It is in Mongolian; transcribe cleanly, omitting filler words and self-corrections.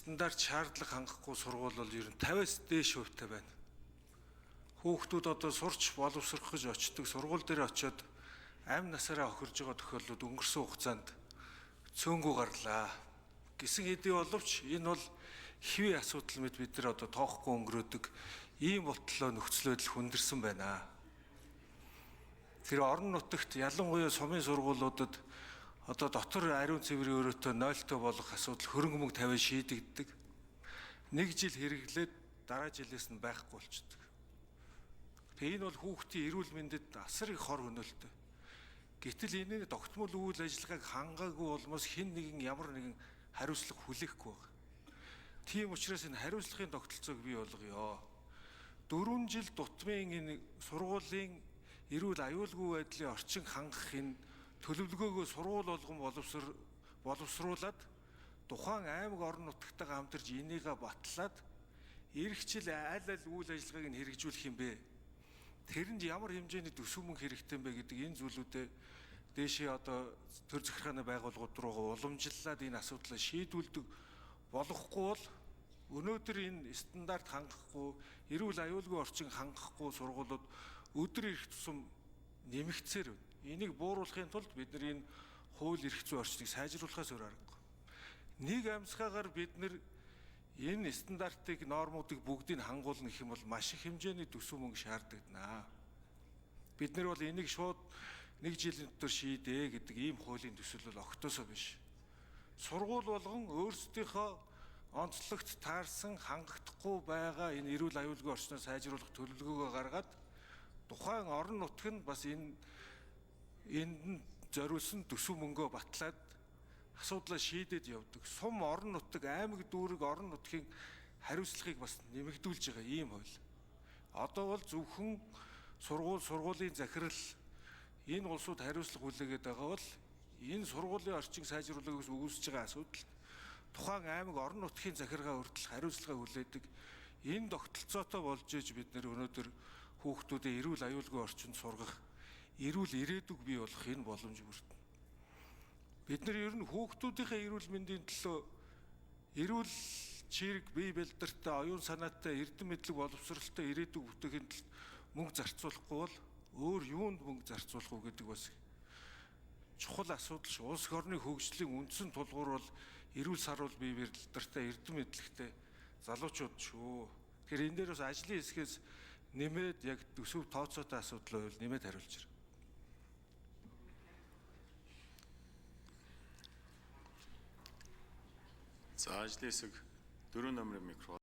стандарт шаардлага хангахгүй сургууль бол ер нь 50-аас дээш хувьтай байна. Хүүхдүүд одоо сурч боловсрох гэж очдог сургууль дээр очиод амь насаараа охирж байгаа тохиолдлууд өнгөрсөн хугацаанд цөөнгөө гарлаа. Гэсэн хэдий боловч энэ бол хэвийн асуудал мэд бид нар одоо тоохгүй өнгөрөөдөг ийм бодлоо нөхцөл байдал хүндэрсэн байна. Тэр орон нутагт ялангуяа сумын сургуулиудад одоо дотор ариун цэврийн өрөөтэй 0-той болох асуудал хөрөнгө мөнгө тавиад шийдэгддэг. Нэг жил хэрэглээд дараа жилээс нь байхгүй болчихдог. Тэгээ энэ бол хүүхдийн эрүүл мэндэд асар их хор хөнөөлтөй. Гэтэл энэ тогтмол үйл ажиллагааг хангаагүй улмаас хэн нэгэн ямар нэгэн хариуцлага хүлээхгүй байна. Тийм учраас энэ хариуцлагын тогтолцоог бий болгоё. 4 жил дутмын энэ сургуулийн эрүүл аюулгүй байдлын орчин хангах энэ төлөвлөгөөгөө сургууль болгон боловсруулад тухайн аймаг орон нутгатайгаа хамтарч энийг батлаад эх жил аль үйл ажиллагааг нь хэрэгжүүлэх юм бэ? Тэрэнд ямар хэмжээний төсөв мөнгө хэрэгтэй юм бэ гэдэг энэ зүйлүүдэд дээшээ одоо төр захиргааны байгууллагууд руу уламжлалаад энэ асуудлаа шийдүүлдэг болохгүй бол өнөөдөр энэ стандарт хангахгүй, эрүүл аюулгүй орчин хангахгүй сургуулиуд өдөр ирэх тусам нэмэгдсээр байна. Энийг бууруулахын тулд бид нар энэ хууль эрх зүйн орчныг сайжруулахаас өөр аргагүй. Нэг амьсгаагаар бид нар энэ стандартыг, нормуудыг бүгдийг хангуулна гэх юм бол маш их хэмжээний төсөв мөнгө шаардлагданаа. Бид нар бол энийг шууд нэг жилийн дотор шийдээ гэдэг ийм хуулийн төсөл бол огтосоо биш. Сургууль болгон өөрсдийнхөө онцлогт таарсан хангахдахгүй байгаа энэ эрүүл аюулгүй орчноо сайжруулах төлөвлөгөөгөө гаргаад тухайн орон нутг нь бас энд зориулсан төсөв мөнгөө батлаад асуудлаа шийдээд явдаг. Сум орон нутаг, аймаг дүүрэг орон нутгийн хариуцлагыг бас нэмэгдүүлж байгаа ийм хууль. Одоо бол зөвхөн сургуулийн захирал энэ улсууд хариуцлага хүлээгээд байгаа бол энэ сургуулийн орчин сайжруулахаас үүсэж байгаа асуудал тухайн аймаг орон нутгийн захиргаа хүртэл хариуцлага хүлээдэг. Энэ тогтолцоотой болж иж бид нэр өнөөдөр хүүхдүүдээ эрүүл аюулгүй орчинд сургах, эрүүл ирээдүг бий болох энэ боломж бүрдэнэ. Бид нар ер нь хүүхдүүдийнхээ эрүүл мэндийн төлөө эрүүл чирэг, бие бэлдэртэй, оюун санаатай, эрдэм мэдлэг боловсролтой ирээдүг бүтээхэд мөнгө зарцуулахгүй бол өөр юунд мөнгө зарцуулах уу гэдэг бас чухал асуудал ш. Улс орны хөгжлийн үндсэн тулгуур бол эрүүл сарвал бие бэлдэртэй, эрдэм мэдлэгтэй залуучууд шүү. Тэгэхээр энэ дээр бас ажлын хэсгээс нэмээд яг төсөв тооцоотой асуудал байвал нэмээд хариулж байна. За ажлын хэсэг 4 номерын микрофон